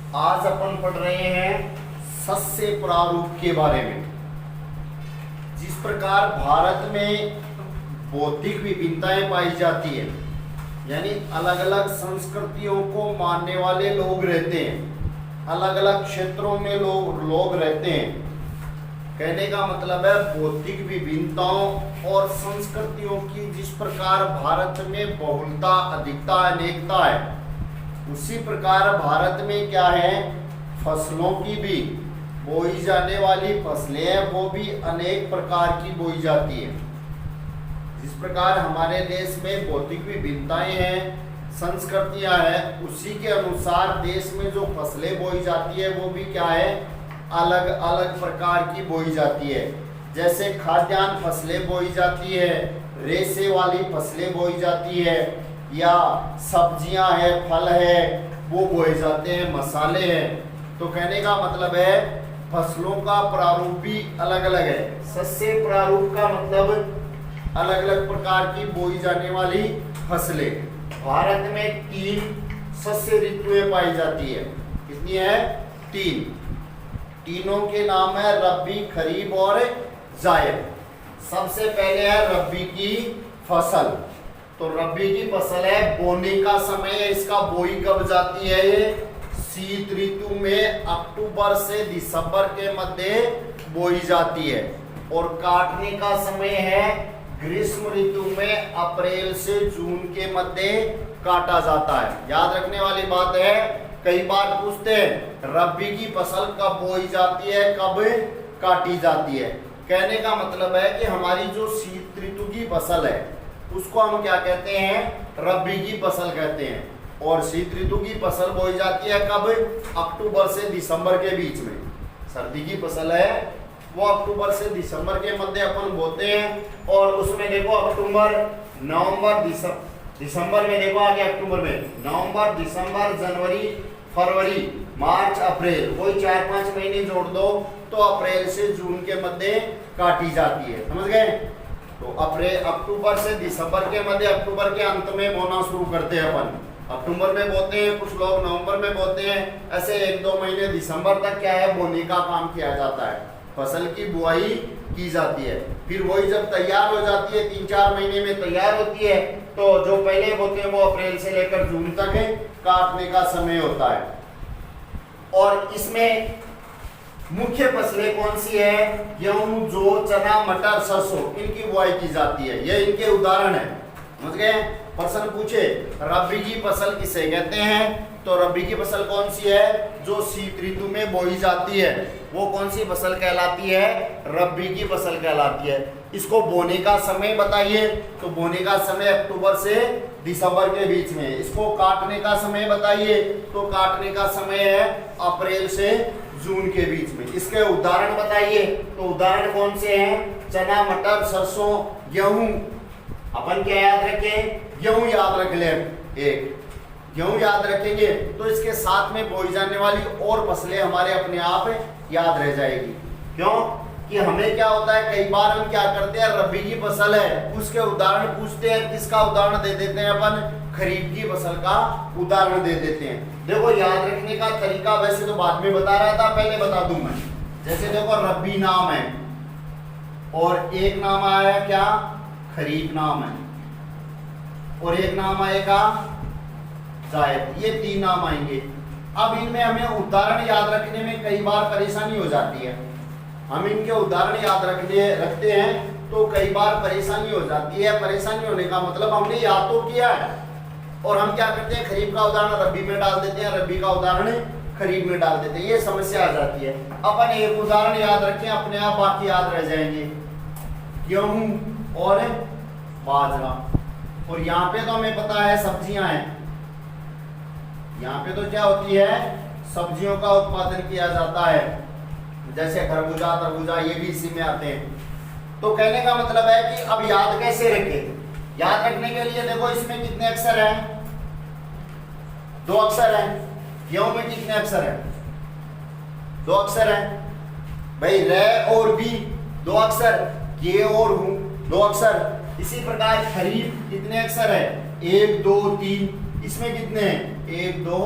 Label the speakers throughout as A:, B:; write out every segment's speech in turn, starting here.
A: आज अपन पढ़ रहे हैं सस्य प्रारूप के बारे में। जिस प्रकार भारत में बौद्धिक विभिन्नताएं पाई जाती है, यानी अलग अलग संस्कृतियों को मानने वाले लोग रहते हैं, अलग अलग क्षेत्रों में लोग रहते हैं। कहने का मतलब है बौद्धिक विभिन्नताओं और संस्कृतियों की जिस प्रकार भारत में बहुलता, अधिकता, अनेकता है, उसी प्रकार भारत में क्या है, फसलों की भी बोई जाने वाली फसलें हैं, वो भी अनेक प्रकार की बोई जाती है। जिस प्रकार हमारे देश में बौद्धिक विभिन्नताएं हैं, संस्कृतियां हैं, उसी के अनुसार देश में जो फसलें बोई जाती है वो भी क्या है, अलग अलग प्रकार की बोई जाती है। जैसे खाद्यान्न फसलें बोई जाती है, रेशे वाली फसलें बोई जाती है, या सब्जियां हैं, फल है, वो बोए जाते हैं, मसाले हैं। तो कहने का मतलब है फसलों का प्रारूप भी अलग अलग है। सस्य प्रारूप का मतलब अलग अलग प्रकार की बोई जाने वाली फसलें। भारत में 3 सस्य ऋतुएं पाई जाती है। कितनी है? 3। तीनों के नाम है रबी, खरीफ और जायद। सबसे पहले है रबी की फसल। तो रबी की फसल है, बोने का समय है, इसका बोई कब जाती है? ये शीत ऋतु में अक्टूबर से दिसंबर के मध्य बोई जाती है। और काटने का समय है ग्रीष्म ऋतु में अप्रैल से जून के मध्य काटा जाता है। याद रखने वाली बात है, कई बार पूछते हैं रबी की फसल कब बोई जाती है, कब काटी जाती है। कहने का मतलब है कि हमारी जो शीत ऋतु की फसल है उसको हम क्या कहते हैं? रबी की फसल कहते हैं। और शीत ऋतु की फसल बोई जाती है कब? अक्टूबर से दिसंबर के बीच में। सर्दी की फसल है वो अक्टूबर से दिसंबर के मध्य अपन बोते हैं। और उसमें देखो अक्टूबर, नवंबर, दिसंबर में देखो आगे अक्टूबर में नवंबर, दिसंबर, जनवरी, फरवरी, मार्च, अप्रैल, वही 4-5 महीने जोड़ दो तो अप्रैल से जून के मध्य काटी जाती है। समझ गए? तो अक्टूबर से दिसंबर के मध्य, अक्टूबर के अंत में बोना शुरू करते हैं अपन। अक्टूबर में बोते हैं, कुछ लोग नवंबर में बोते हैं। ऐसे 1-2 महीने दिसंबर तक क्या है, बोने का काम किया जाता है, फसल की बुआई की जाती है। फिर वही जब तैयार हो जाती है, 3-4 महीने में तैयार होती है, तो जो पहले बोते हैं वो अप्रैल से लेकर जून तक काटने का समय होता है। और इसमें मुख्य फसलें कौन सी है? गेहूं, जौ, चना, मटर, सरसों, इनकी बुआई की जाती है। ये इनके उदाहरण है। समझ गए? प्रश्न पूछे रबी की फसल किसे कहते हैं? तो रबी की फसल कौन सी है? जो शीत ऋतु में बोई जाती है, वो कौन सी फसल कहलाती है? रबी की फसल कहलाती है। इसको बोने का समय बताइए। तो बोने का समय अक्टूबर से दिसंबर के बीच में। इसको काटने का समय बताइए। तो काटने का समय है अप्रैल से जून के बीच में। इसके उदाहरण बताइए। तो उदाहरण कौन से हैं? चना, मटर, सरसों, गेहूं। अपन क्या याद रखें? गेहूं याद रख लें। एक गेहूं याद रखेंगे तो इसके साथ में बोई जाने वाली और फसलें हमारे अपने आप याद रह जाएगी। क्यों कि हमें क्या होता है, कई बार हम क्या करते हैं, रबी की फसल है उसके उदाहरण पूछते हैं, किसका उदाहरण दे देते हैं अपन? खरीफ की फसल का उदाहरण दे देते हैं। देखो याद रखने का तरीका वैसे तो बाद में बता रहा था, पहले बता दूं मैं। जैसे देखो रबी नाम है और एक नाम आया क्या? खरीफ नाम है, और एक नाम आएगा जायद। ये 3 नाम आएंगे। अब इनमें हमें उदाहरण याद रखने में कई बार परेशानी हो जाती है। हम इनके उदाहरण याद रखते हैं तो कई बार परेशानी हो जाती है। परेशानी होने का मतलब हमने याद तो किया है और हम क्या करते हैं, खरीफ का उदाहरण रबी में डाल देते हैं, रबी का उदाहरण खरीफ में डाल देते हैं। ये समस्या आ जाती है। अपन एक उदाहरण याद रखें, अपने आप बाकी याद रह जाएंगे। गेहूं और बाजरा। और यहाँ पे तो हमें पता है सब्जियां हैं। यहाँ पे तो क्या होती है, सब्जियों का उत्पादन किया जाता है, जैसे खरबूजा, तरबूजा, ये भी इसी में आते हैं। तो कहने का मतलब है कि अब याद कैसे रखें? याद रखने के लिए देखो इसमें कितने अक्षर हैं? 2 अक्षर हैं। गेहूं में कितने अक्षर हैं? 2 अक्षर हैं भाई। र और बी 2 अक्षर, ये और हूं 2 अक्षर। इसी प्रकार खरीफ कितने अक्षर है? 1 2 3। इसमें कितने हैं? 1 2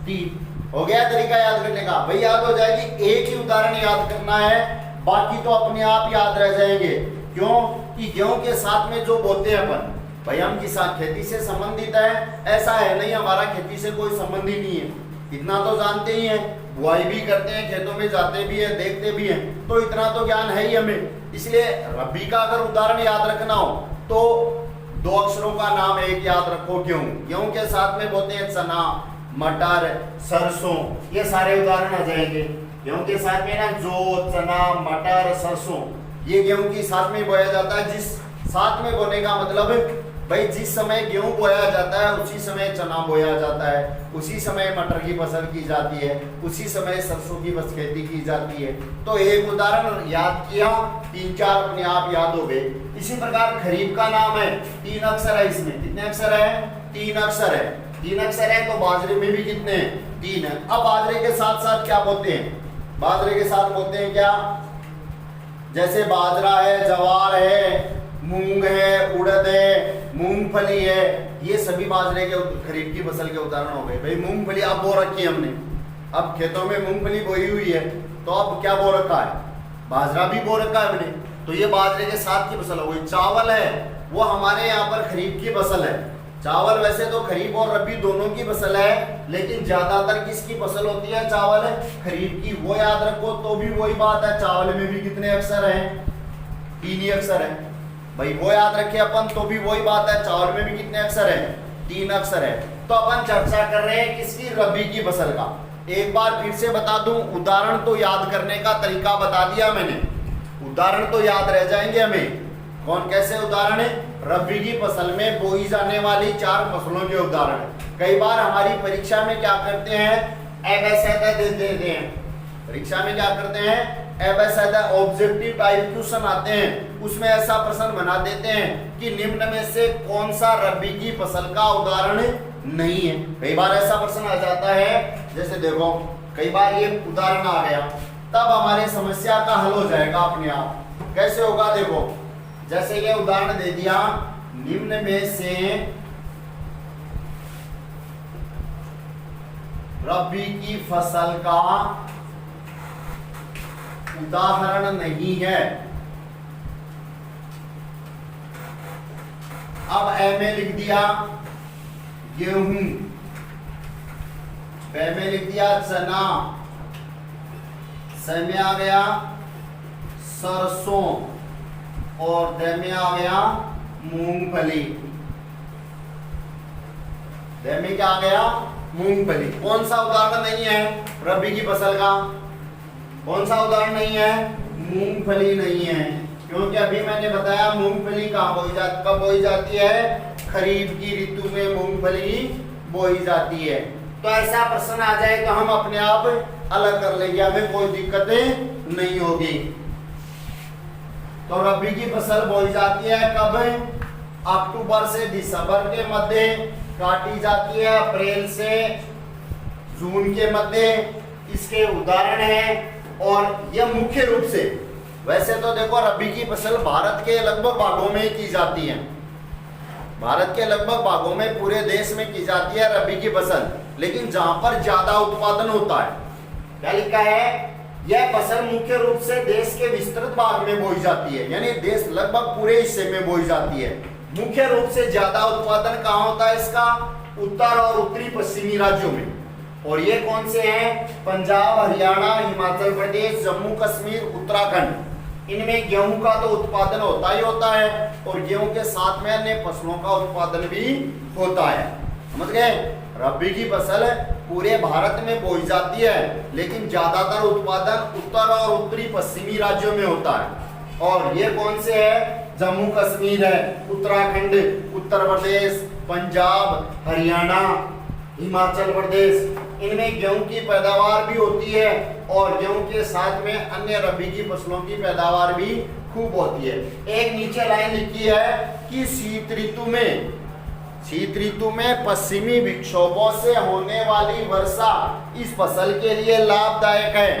A: 3। हो गया तरीका याद करने का? भाई याद हो जाएगी, एक ही उदाहरण याद करना है, बाकी तो अपने आप याद रह जाएंगे। क्यों कि गेहूं के साथ में जो बोते हैं अपन, भाई हम किसान खेती से संबंधित है, ऐसा है नहीं हमारा खेती से कोई संबंध ही नहीं है, इतना तो जानते ही हैं, बुआई भी करते हैं, खेतों में जाते भी हैं, देखते भी हैं, तो इतना तो ज्ञान है ही हमें। इसलिए रबी का अगर उदाहरण याद रखना हो तो 2 अक्षरों का नाम एक याद रखो, गेहूं। गेहूं के साथ में बोते हैं चना, मटर, सरसों, ये सारे उदाहरण आ जाएंगे। गेहूं के साथ में ना जो चना, मटर, सरसों, ये गेहूं के साथ में बोया जाता है। जिस साथ में बोने का मतलब भाई जिस समय गेहूं बोया जाता है उसी समय चना बोया जाता है, उसी समय मटर की फसल की जाती है, उसी समय सरसों की बस खेती की जाती है। तो एक उदाहरण याद किया, 3-4 अपने आप याद हो गए। इसी प्रकार खरीफ का नाम है, 3 अक्षर है, इसमें कितने अक्षर है? 3 अक्षर है। 3 अक्षर है तो बाजरे में भी कितने हैं? 3 है। अब बाजरे के साथ साथ क्या बोते हैं? बाजरे के साथ बोते हैं क्या? जैसे बाजरा है, जवार है, मूंग है, उड़द है, मूंगफली है, ये सभी बाजरे के खरीफ की फसल के उदाहरण हो गए। भाई मूंगफली अब बो रखी है हमने, अब खेतों में मूंगफली बोई हुई है, तो अब क्या बो रखा है? बाजरा भी बो रखा है हमने, तो ये बाजरे के साथ की फसल हो गई। चावल है, वो हमारे यहाँ पर खरीफ की फसल है। चावल वैसे तो खरीफ और रबी दोनों की फसल है, लेकिन ज्यादातर किसकी फसल होती है? चावल है, खरीफ की। वो याद रखो तो भी वही बात है, चावल में भी कितने अक्षर हैं? 3 ही अक्षर है। भाई वो याद रखे अपन तो भी वही बात है, चावल में भी कितने अक्षर है? 3 अक्षर है। तो अपन चर्चा कर रहे हैं किसकी? रबी की फसल का। एक बार फिर से बता दूं, उदाहरण तो याद करने का तरीका बता दिया मैंने, उदाहरण तो याद रह जाएंगे हमें। कौन कैसे उदाहरण है? रबी की फसल में बोई जाने वाली 4 फसलों के उदाहरण। कई बार हमारी परीक्षा में क्या करते हैं? एबेसेदा दे देते हैं। परीक्षा में क्या करते हैं? एबेसेदा ऑब्जेक्टिव टाइप क्वेश्चन आते हैं, उसमें ऐसा प्रश्न बना देते हैं कि निम्न में से कौन सा रबी की फसल का उदाहरण नहीं है। कई बार ऐसा प्रश्न आ जाता है, जैसे देखो कई बार ये उदाहरण आ गया, तब हमारी समस्या का हल हो जाएगा अपने आप। कैसे होगा? देखो जैसे ये उदाहरण दे दिया, निम्न में से रबी की फसल का उदाहरण नहीं है। अब ए में लिख दिया गेहूं, बे में लिख दिया चना, स में आ गया सरसों और द में आ गया मूंगफली। द में क्या आ गया? मूंगफली। कौन सा उदाहरण नहीं है रबी की फसल का? कौन सा उदाहरण नहीं है? मूंगफली नहीं है, क्योंकि अभी मैंने बताया मूंगफली कब बोई जाती है? खरीफ की ऋतु में मूंगफली बोई जाती है। तो ऐसा प्रश्न आ जाए तो हम अपने आप अलग कर लेंगे, हमें कोई दिक्कत नहीं होगी। तो रबी की फसल बोई जाती है कब? अक्टूबर से दिसंबर के मध्य, काटी जाती है अप्रैल से जून के मध्य। इसके उदाहरण है, और यह मुख्य रूप से, वैसे तो देखो रबी की फसल भारत के लगभग भागों में की जाती है, भारत के लगभग भागों में पूरे देश में की जाती है रबी की फसल, लेकिन जहां पर ज्यादा उत्पादन होता है, क्या लिखा है? यह फसल मुख्य रूप से देश के विस्तृत भाग में बोई जाती है, यानी देश लगभग पूरे हिस्से में बोई जाती है। मुख्य रूप से ज्यादा उत्पादन कहाँ होता है इसका? उत्तर और उत्तरी पश्चिमी राज्यों में। और ये कौन से हैं? पंजाब, हरियाणा, हिमाचल प्रदेश, जम्मू कश्मीर, उत्तराखंड। इनमें गेहूं का तो उत्पादन होता ही होता है, और गेहूं के साथ में अन्य फसलों का उत्पादन भी होता है। समझ गए? रबी की फसल पूरे भारत में बोई जाती है, लेकिन ज्यादातर उत्पादन उत्तर और उत्तरी पश्चिमी राज्यों में होता है। और ये कौन से है? जम्मू कश्मीर है, उत्तराखंड, उत्तर प्रदेश, पंजाब, हरियाणा, हिमाचल प्रदेश। इनमें गेहूं की पैदावार भी होती है, और गेहूं के साथ में अन्य रबी की फसलों की पैदावार भी खूब होती है। एक नीचे लाइन लिखी है कि शीत ऋतु में पश्चिमी विक्षोभों से होने वाली वर्षा इस फसल के लिए लाभदायक है।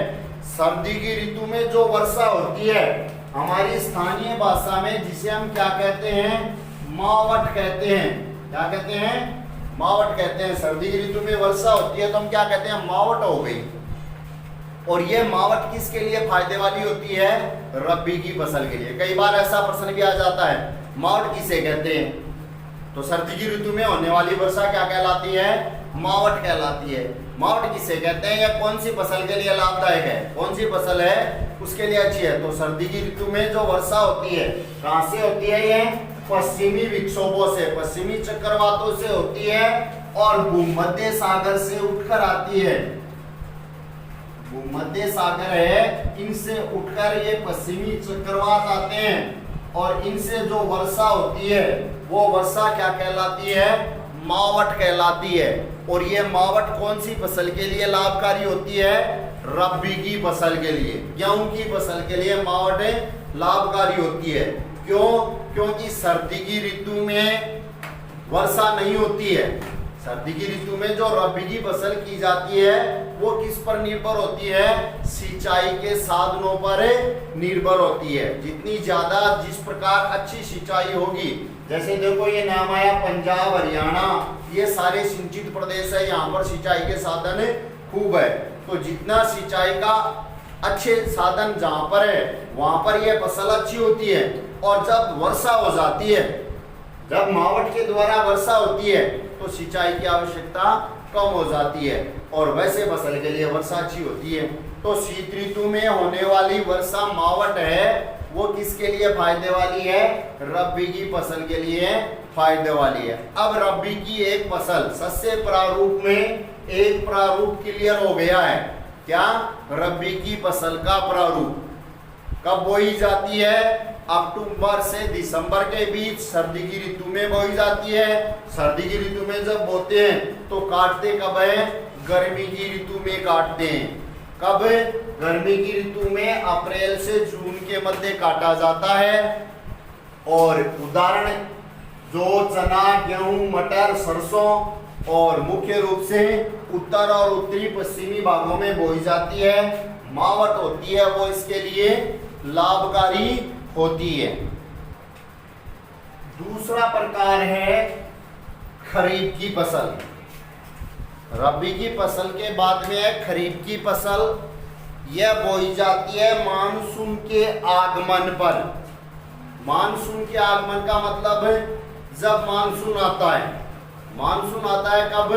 A: सर्दी की ऋतु में जो वर्षा होती है, हमारी स्थानीय भाषा में जिसे हम क्या कहते हैं? मावठ कहते हैं। क्या कहते हैं? मावट कहते हैं। सर्दी की ऋतु में वर्षा होती है तो हम क्या कहते हैं, मावट हो गई। और ये मावट किसके लिए फायदे वाली होती है, रबी की फसल के लिए। कई बार ऐसा प्रश्न भी आ जाता है, मावट किसे कहते हैं, तो सर्दी की ऋतु में होने वाली वर्षा क्या कहलाती है, मावट कहलाती है। मावट किसे कहते हैं, या कौन सी फसल के लिए लाभदायक है, कौन सी फसल है उसके लिए अच्छी है। तो सर्दी की ऋतु में जो वर्षा होती है कहां से होती है, ये पश्चिमी विक्षोभों से, पश्चिमी चक्रवातों से होती है और भूमध्य सागर से उठकर आती है। भूमध्य सागर है, इनसे उठकर ये पश्चिमी चक्रवात आते हैं और इनसे जो वर्षा होती है वो वर्षा क्या कहलाती है, मावट कहलाती है। और ये मावट कौन सी फसल के लिए लाभकारी होती है, रबी की फसल के लिए, गेहूं की फसल के लिए मावट लाभकारी होती है। क्यों, क्योंकि सर्दी की ऋतु में वर्षा नहीं होती है। सर्दी की ऋतु में जो रबी की फसल की जाती है वो किस पर निर्भर होती है, सिंचाई के साधनों पर निर्भर होती है। जितनी ज्यादा, जिस प्रकार अच्छी सिंचाई होगी, जैसे देखो ये नाम आया पंजाब, हरियाणा, ये सारे सिंचित प्रदेश है, यहाँ पर सिंचाई के साधन खूब है। तो जितना सिंचाई का अच्छे साधन जहाँ पर है वहां पर यह फसल अच्छी होती है। और जब वर्षा हो जाती है, जब मावट के द्वारा वर्षा होती है तो सिंचाई की आवश्यकता कम हो जाती है और वैसे फसल के लिए वर्षा अच्छी होती है। तो शीत ऋतु में होने वाली वर्षा मावट है वो किसके लिए फायदे वाली है, रबी की फसल के लिए फायदे वाली है। अब रबी की एक फसल सस्य प्रारूप में एक प्रारूप क्लियर हो गया है। क्या, रबी की फसल का प्रारूप कब बोई जाती है, अक्टूबर से दिसंबर के बीच सर्दी की ऋतु में बोई जाती है। सर्दी की ऋतु में जब बोते हैं तो काटते कब है, गर्मी की ऋतु में काटते हैं। कब, गर्मी की ऋतु में अप्रैल से जून के मध्य काटा जाता है। और उदाहरण जो चना, गेहूं, मटर, सरसों और मुख्य रूप से उत्तर और उत्तरी पश्चिमी भागों में बोई जाती है, मावट होती है, वो इसके लिए लाभकारी होती है। दूसरा प्रकार है खरीफ की फसल। रबी की फसल के बाद में है खरीफ की फसल। यह बोई जाती है मानसून के आगमन पर। मानसून के आगमन का मतलब है जब मानसून आता है। मानसून आता है कब,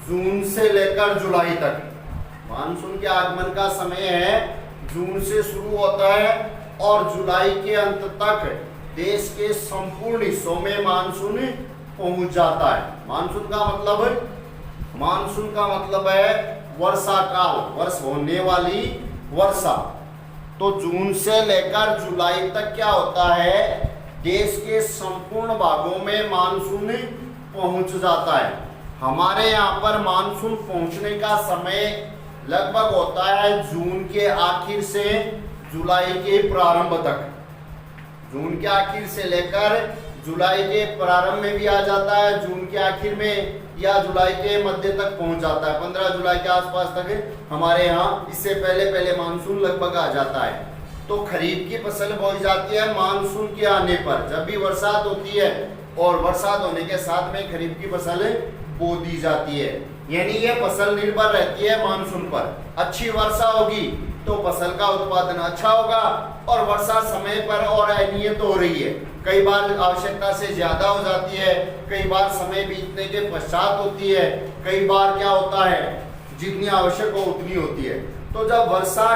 A: जून से लेकर जुलाई तक। मानसून के आगमन का समय है जून से शुरू होता है और जुलाई के अंत तक देश के संपूर्ण हिस्सों में मानसून पहुंच जाता है। मानसून का मतलब है वर्षा काल, वर्ष होने वाली वर्षा। तो जून से लेकर जुलाई तक क्या होता है, देश के संपूर्ण भागों में मानसून पहुंच जाता है। हमारे यहाँ पर मानसून पहुंचने का समय लगभग होता है जून के आखिर से जुलाई के प्रारंभ तक। जून के आखिर से लेकर जुलाई के प्रारंभ में भी आ जाता है, जून के आखिर में या जुलाई के मध्य तक पहुंच जाता है। 15 जुलाई के आसपास तक हमारे यहाँ, इससे पहले मानसून लगभग आ जाता है। तो खरीफ की फसल बोई जाती है मानसून के आने पर, जब भी बरसात होती है और बरसात होने के साथ में खरीफ की फसल बो दी जाती है। यानी यह फसल निर्भर रहती है मानसून पर। अच्छी वर्षा होगी तो फसल का उत्पादन अच्छा होगा और वर्षा समय पर और अनियमित हो रही है, कई बार आवश्यकता से ज्यादा हो जाती है, कई बार समय बीतने के पश्चात होती है, कई बार क्या होता है जितनी आवश्यक हो उतनी होती है। तो जब वर्षा,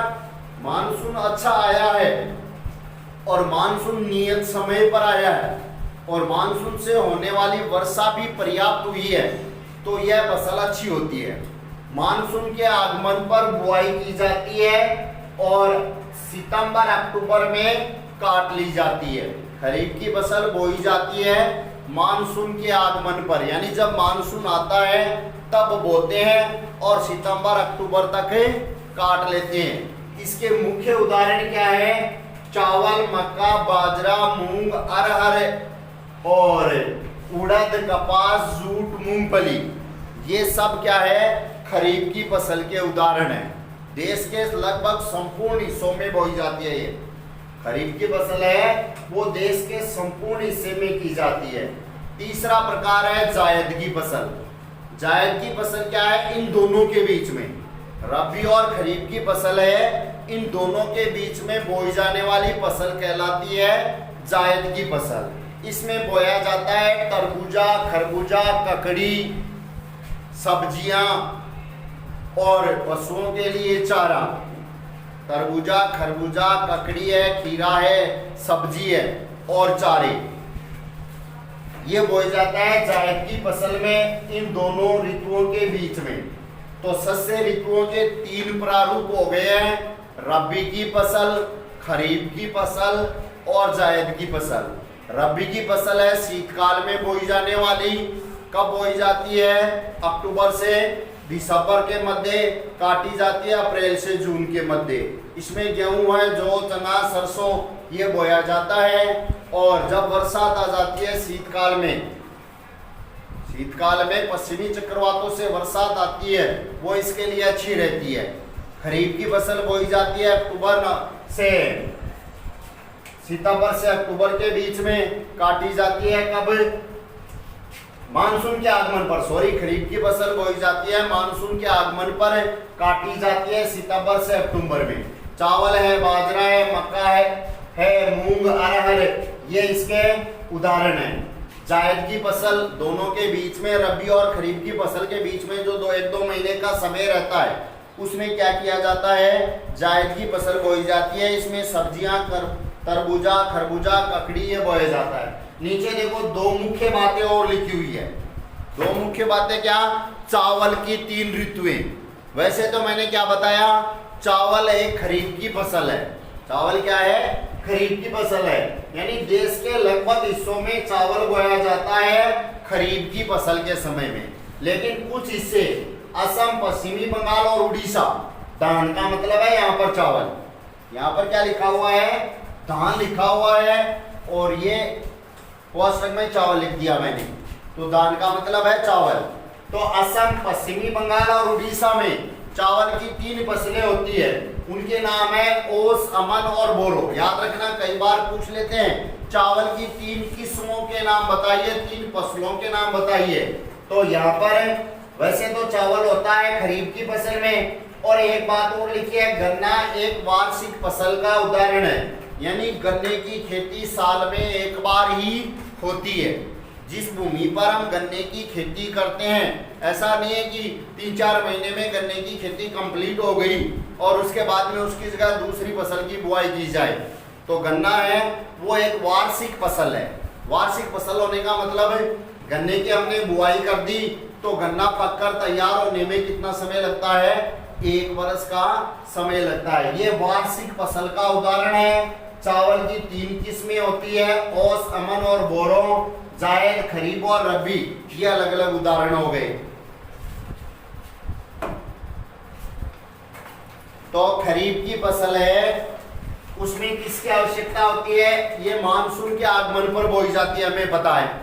A: मानसून अच्छा आया है और मानसून नियत समय पर आया है और मानसून से होने वाली वर्षा भी पर्याप्त हुई है तो यह फसल अच्छी होती है। मानसून के आगमन पर बुआई की जाती है और सितंबर अक्टूबर में काट ली जाती है। खरीफ की फसल बोई जाती है मानसून के आगमन पर, यानी जब मानसून आता है तब बोते हैं और सितंबर अक्टूबर तक काट लेते हैं। इसके मुख्य उदाहरण क्या है, चावल, मक्का, बाजरा, मूंग, अरहर और उड़द, कपास, जूट, मूंगफली, ये सब क्या है खरीफ की फसल के उदाहरण है। देश के लगभग संपूर्ण हिस्सों में बोई जाती है। ये खरीफ की फसल है वो देश के संपूर्ण हिस्से में की जाती है। तीसरा प्रकार है जायद की फसल। जायद की फसल क्या है? इन दोनों के बीच में, रबी और खरीफ की फसल है, इन दोनों के बीच में बोई जाने वाली फसल कहलाती है जायद की फसल। इसमें बोया जाता है तरबूजा, खरबूजा, ककड़ी, सब्जियां और पशुओं के लिए चारा। तरबूजा, खरबूजा, ककड़ी है, खीरा है, सब्जी है और चारे, ये बोया जाता है जायद की फसल में इन दोनों ऋतुओं के बीच में। तो शस्य ऋतुओं के 3 प्रारूप हो गए हैं, रबी की फसल, खरीफ की फसल और जायद की फसल। रबी की फसल है शीतकाल में बोई जाने वाली। कब बोई जाती है? अक्टूबर से दिसंबर के मध्य, काटी जाती है अप्रैल से जून के मध्य। इसमें गेहूं है, जौ, चना, सरसों ये बोया जाता है। और जब बरसात आ जाती है शीतकाल में पश्चिमी चक्रवातों से बरसात आती है, वो इसके लिए अच्छी रहती है। खरीफ की फसल बोई जाती है सितंबर से अक्टूबर के बीच में, काटी जाती है कब? मानसून के आगमन पर। खरीफ की फसल बोई जाती है मानसून के आगमन पर, काटी जाती है सितंबर से अक्टूबर में। चावल है, बाजरा है, मक्का है, मूंग, अरहर, ये इसके उदाहरण हैं। जायद की फसल दोनों के बीच में, रबी और खरीफ की फसल के बीच में जो 1-2 महीने का समय रहता है, उसमें क्या किया जाता है? जायद की फसल बोई जाती है। इसमें सब्जियां, तरबूजा, खरबूजा, ककड़ी ये बोया जाता है। नीचे देखो 2 मुख्य बातें और लिखी हुई है। 2 मुख्य बातें क्या? चावल की 3 ऋतुएं। वैसे तो मैंने क्या बताया? चावल एक खरीफ की फसल है। चावल क्या है? खरीफ की फसल है। यानी देश के लगभग हिस्सों में चावल बोया जाता है खरीफ की फसल के समय में। लेकिन कुछ हिस्से असम, पश्चिमी बंगाल और उड़ीसा, धान का मतलब है यहाँ पर चावल। यहाँ पर क्या लिखा हुआ है? धान लिखा हुआ है और ये कोष्ठक में चावल लिख दिया मैंने, तो धान का मतलब है चावल। तो असम, पश्चिमी बंगाल और उड़ीसा में चावल की 3 फसलें होती है। उनके नाम है ओस, अमन और बोरो। याद रखना, कई बार पूछ लेते हैं चावल की 3 किस्मों के नाम बताइए, 3 फसलों के नाम बताइए। तो यहाँ पर वैसे तो चावल होता है खरीफ की फसल में। और एक बात और लिखी है, गन्ना एक वार्षिक फसल का उदाहरण है। यानी गन्ने की खेती साल में एक बार ही होती है। जिस भूमि पर हम गन्ने की खेती करते हैं, ऐसा नहीं है कि 3-4 महीने में गन्ने की खेती कंप्लीट हो गई और उसके बाद में उसकी जगह दूसरी फसल की बुआई की जाए। तो गन्ना है वो एक वार्षिक फसल है। वार्षिक फसल होने का मतलब है गन्ने की हमने बुआई कर दी तो गन्ना पककर तैयार होने में कितना समय लगता है? 1 वर्ष का समय लगता है। ये वार्षिक फसल का उदाहरण है। चावल की 3 किस्में होती है, ओस, अमन और बोरो। जायद, खरीफ और रबी, ये अलग अलग उदाहरण हो गए। तो खरीफ की फसल है, उसमें किसकी आवश्यकता होती है? ये मानसून के आगमन पर बोई जाती है, हमें पता है।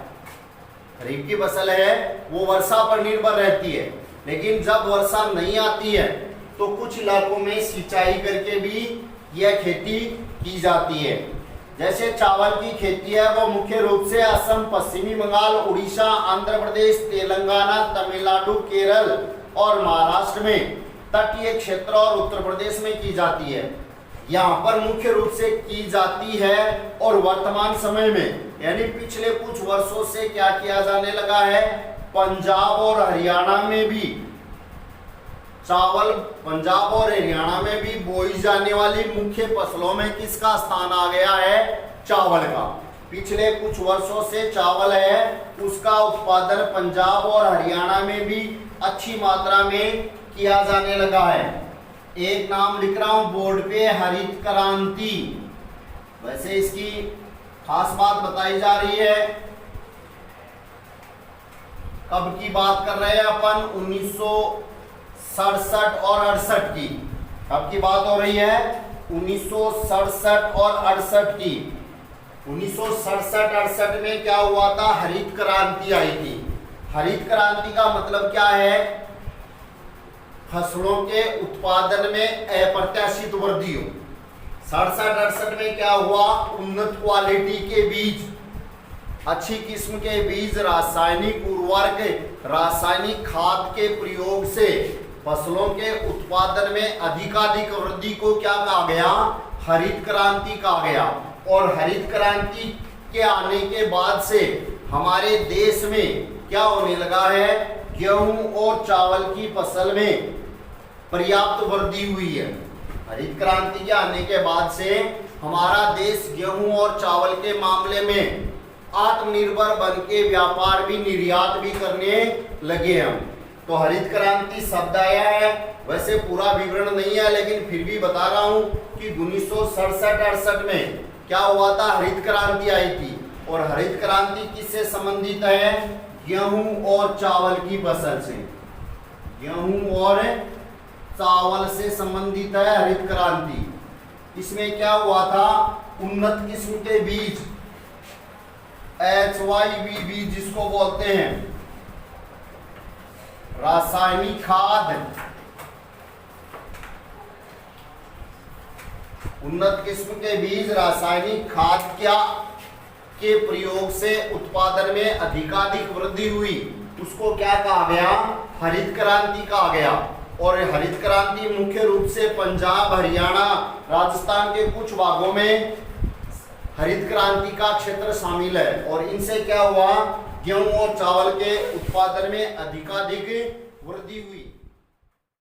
A: खरीफ की फसल है वो वर्षा पर निर्भर रहती है, लेकिन जब वर्षा नहीं आती है तो कुछ इलाकों में सिंचाई करके भी यह खेती की जाती है। जैसे चावल की खेती है वो मुख्य रूप से असम, पश्चिमी बंगाल, उड़ीसा, आंध्र प्रदेश, तेलंगाना, तमिलनाडु, केरल और महाराष्ट्र में, तटीय क्षेत्र और उत्तर प्रदेश में की जाती है। यहाँ पर मुख्य रूप से की जाती है और वर्तमान समय में यानी पिछले कुछ वर्षों से क्या किया जाने लगा है? पंजाब और हरियाणा में भी चावल, पंजाब और हरियाणा में भी बोई जाने वाली मुख्य फसलों में किसका स्थान आ गया है? चावल का। पिछले कुछ वर्षों से चावल है उसका उत्पादन पंजाब और हरियाणा में भी अच्छी मात्रा में किया जाने लगा है। एक नाम लिख रहा हूं बोर्ड पे, हरित क्रांति। वैसे इसकी खास बात बताई जा रही है। कब की बात कर रहे हैं अपन? 1967 और 68 की। कब की बात हो रही है? 1967 और 68 की। 1967-68 में क्या हुआ था? हरित क्रांति आई थी। हरित क्रांति का मतलब क्या है? फसलों के उत्पादन में अप्रत्याशित वृद्धि हो। 67-68 में क्या हुआ? उन्नत क्वालिटी के बीज अच्छी किस्म के बीज, रासायनिक उर्वरक, रासायनिक खाद के प्रयोग से फसलों के उत्पादन में अधिकाधिक वृद्धि को क्या कहा गया? हरित क्रांति कहा गया। और हरित क्रांति के आने के बाद से हमारे देश में क्या होने लगा है? गेहूं और चावल की फसल में पर्याप्त वृद्धि हुई है। हरित क्रांति के आने के बाद से हमारा देश गेहूं और चावल के मामले में आत्मनिर्भर बन के व्यापार भी, निर्यात भी करने लगे हम। तो हरित क्रांति शब्द आया है, वैसे पूरा विवरण नहीं है लेकिन फिर भी बता रहा हूं कि 1967-68 में क्या हुआ था? हरित क्रांति आई थी। और हरित क्रांति किससे संबंधित है? गेहूं और चावल की फसल से, गेहूं और चावल से संबंधित है हरित क्रांति। इसमें क्या हुआ था? उन्नत किस्म के बीज, HYB बीज जिसको बोलते हैं, रासायनिक खाद, उन्नत किस्म के बीज, रासायनिक खाद के प्रयोग से उत्पादन में अधिकाधिक वृद्धि हुई, उसको क्या कहा गया? हरित क्रांति कहा गया। और हरित क्रांति मुख्य रूप से पंजाब, हरियाणा, राजस्थान के कुछ भागों में हरित क्रांति का क्षेत्र शामिल है। और इनसे क्या हुआ? गेहूं और चावल के उत्पादन में अधिकाधिक वृद्धि हुई।